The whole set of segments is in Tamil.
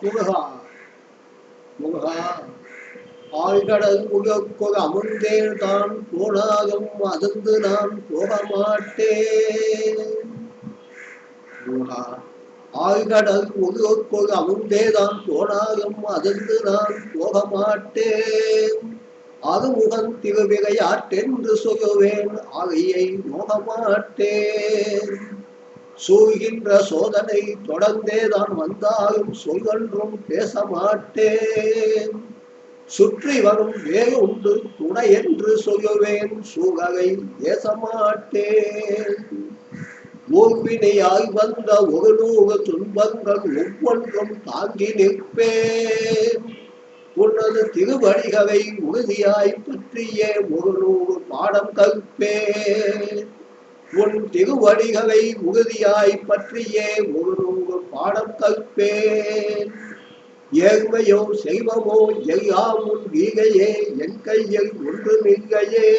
முருகா முருகா ஆழ்கடல் முகக்கொரு அமுந்தேன் தான் போனாலும் அதிர்ந்து நான் போக மாட்டேன். முருகா ஆழ்கடல் முகக்கொரு அமுந்தேதான் போனாலும் அதிர்ந்து நான் போக மாட்டேன். அருமுகன் திருவிளையாட்டென்று சொல்லுவேன், ஆகையை நோக மாட்டேன். சூழ்கின்ற சோதனை தொடர்ந்தேதான் வந்தாலும் சொல்லொன்றும் பேச மாட்டேன். சுற்றி வரும் வேறு உண்டு துணை என்று சொல்லுவேன், சூழலை ஏச மாட்டேன். ஊர்வினையாய் வந்த ஒரு நூறு துன்பங்கள் ஒவ்வொன்றும் தாங்கி நிற்பேன். உனது திருவடிகளை உறுதியாய் பற்றிய ஒரு நூறு பாடம் கற்பேன். உன் திருவடிகளை உறுதியாய் பற்றிய ஒரு நூறு பாடம் கற்பேன். ஏழ்மையோ செல்வமோ எல்லாம் உன் வீகையே, என் கையில் ஒன்றுமில்லையே.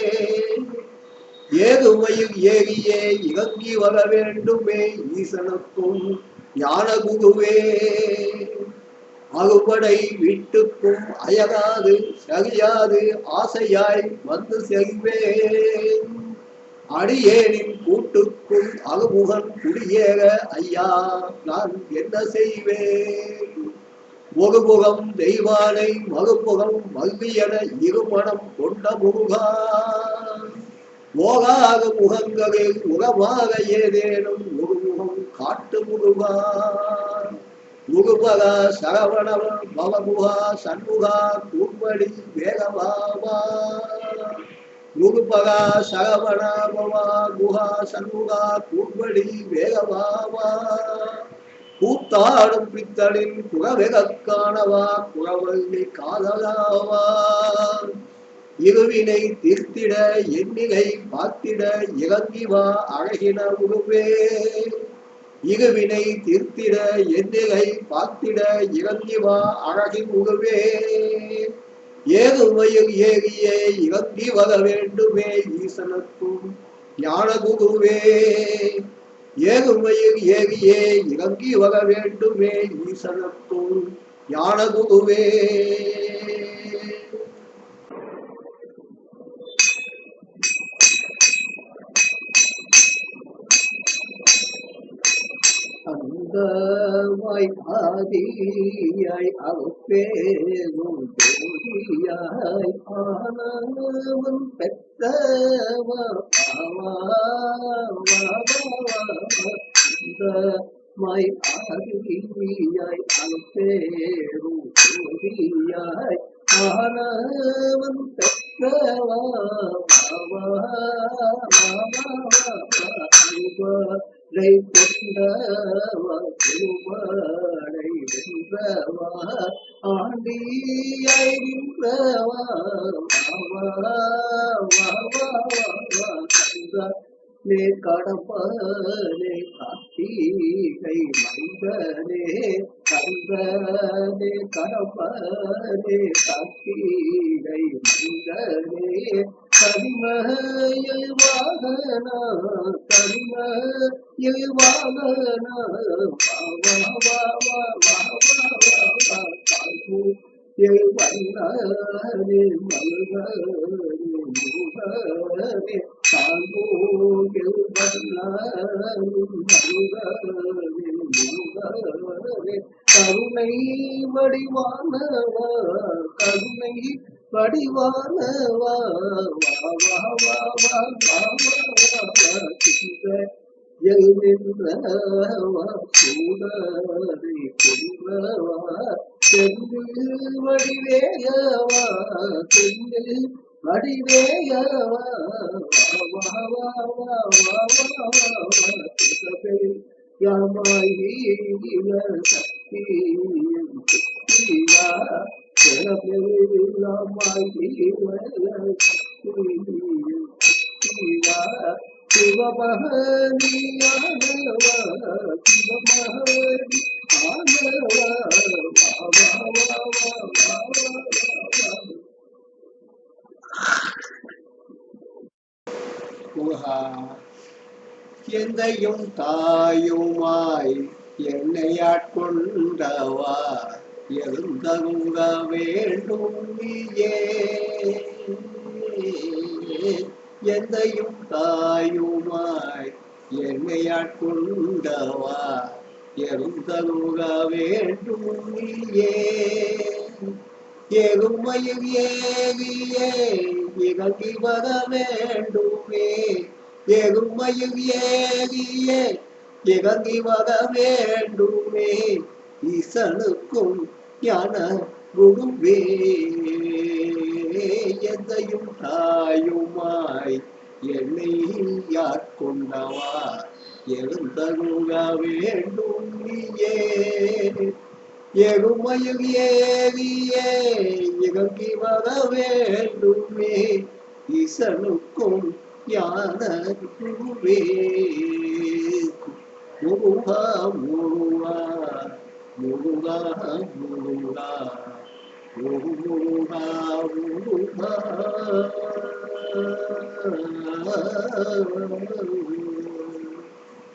ஏறுமையில் ஏறியே இறங்கி வர வேண்டுமே ஈசனுக்கும் ஞான குருவே. அறுபடை வீட்டுக்கும் அயராது சரியாது ஆசையாய் வந்து செல்வேன். அடியேனின் கூட்டுக்கும் அருமுகன் குடியேற ஐயா நான் என்ன செய்வேன். ஒருபுறம் தெய்வானை மறுபுறம் மல்வியன இருமணம் கொண்ட முருகா. ஓராக முகங்களில் உரமாக ஏதேனும் ஒரு முகம் காட்டு முருகா. முருகா சரவண பவமுகா சண்முகா கூர்மடி வேகவாவா. முருகா சரவண பவா குஹா சண்முகா கூர்மடி வேகவாவா. கூத்தாடும் பித்தனின் குறவெகக்கானவா குறவள்ளி காதலாவா. இருவினை தீர்த்திட எண்ணிலை பார்த்திட இறங்கி வா அழகின உருவே. இருவினை தீர்த்திட எண்ணிலை பார்த்திட இறங்கி வா அழகின் உருவே. ஏறுமையில் ஏறியே இறங்கி வர வேண்டுமே ஈசனுக்கும் ஞான குருவே. ஏறுமையில் ஏறியே இறங்கி வர வேண்டுமே ஈசனுக்கும் ஞான குருவே. அந்த வாய்ப்பாதியாய் அகப்பேரும் போதியாய் ஆனவன் பெற்றவா. அந்த வாய்ப்பாதியாய் அகப்பேரும் போதியாய் ஆனவன் பெற்றவா. கொண்டவா திருமலை வென்றவா ஆண்டியாய் நின்றவா. கந்தனே கடம்பனே கார்த்திகை மைந்தனே. கந்தனே கடம்பனே கார்த்திகை மைந்தனே. கரிமயில் வாகனா கரிமயில் வாகனா. வண்ணனே மல்கனே முருகனே. காங்கோயில் வண்ணனே மல்கனே முருகனே. கருணை வடிவானவா கருணை வடிவானவா. எழுகின்றவா சூடரை கொன்றவா. செந்தில் வடிவேயவா செந்தில் வடிவேயவா. யாமாயி சக்தியும் சக்தியா. சிவமஹனியானவா சிவமஹனி ஆனவா. முருகா எந்தையும் தாயுமாய் என்னை ஆட்கொண்டவா. எழுந்தருள வேண்டும் நீயே எந்தையும் தாயுமாய் என்னை ஆட்கொண்டவா எழுந்தருள வேண்டும் நீயே எருமையில் ஏறியே இறங்கி வர வேண்டுமே எருமையில் ஏறியே இறங்கி வர வேண்டுமே ஈசனுக்கும் ஞான குருவே எதையும் தாயுமாய் என்னை ஆட்கொண்டவா எழுந்தருள வேண்டும் நீயே எருமையில் ஏறியே இறங்கி வர வேண்டுமே ஈசனுக்கும் ஞான குருவே முருகா முருகா முருகா முருகா முருகா முருகா